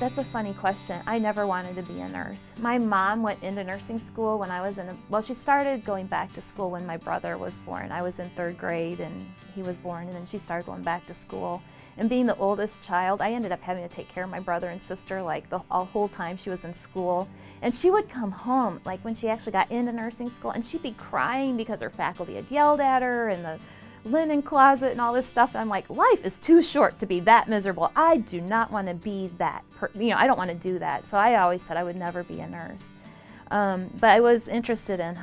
That's a funny question. I never wanted to be a nurse. My mom went into nursing school when I was well, she started going back to school when my brother was born. I was in 3rd grade and he was born, and then she started going back to school. And being the oldest child, I ended up having to take care of my brother and sister like the whole time she was in school. And she would come home, like when she actually got into nursing school, and she'd be crying because her faculty had yelled at her in the linen closet and all this stuff. And I'm like, life is too short to be that miserable. I do not want to be that, I don't want to do that. So I always said I would never be a nurse. But I was interested in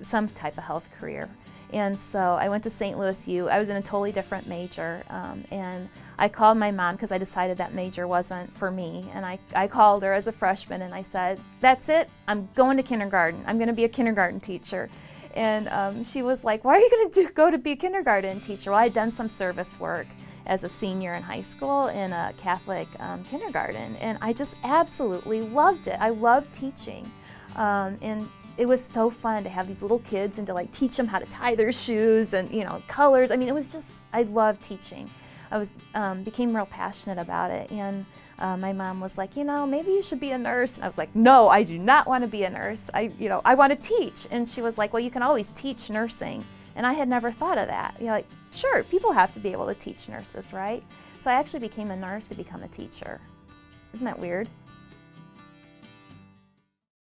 some type of health career. And so I went to St. Louis U. I was in a totally different major, and I called my mom because I decided that major wasn't for me. And I called her as a freshman and I said, that's it, I'm going to kindergarten. I'm going to be a kindergarten teacher. And she was like, why are you going to go to be a kindergarten teacher? Well, I had done some service work as a senior in high school in a Catholic kindergarten, and I just absolutely loved it. I loved teaching. And it was so fun to have these little kids and to like teach them how to tie their shoes and colors. I mean, it was just, I loved teaching. I became real passionate about it, and my mom was like, maybe you should be a nurse. And I was like, no, I do not want to be a nurse. I want to teach. And she was like, well, you can always teach nursing. And I had never thought of that. Like, sure, people have to be able to teach nurses, right? So I actually became a nurse to become a teacher. Isn't that weird?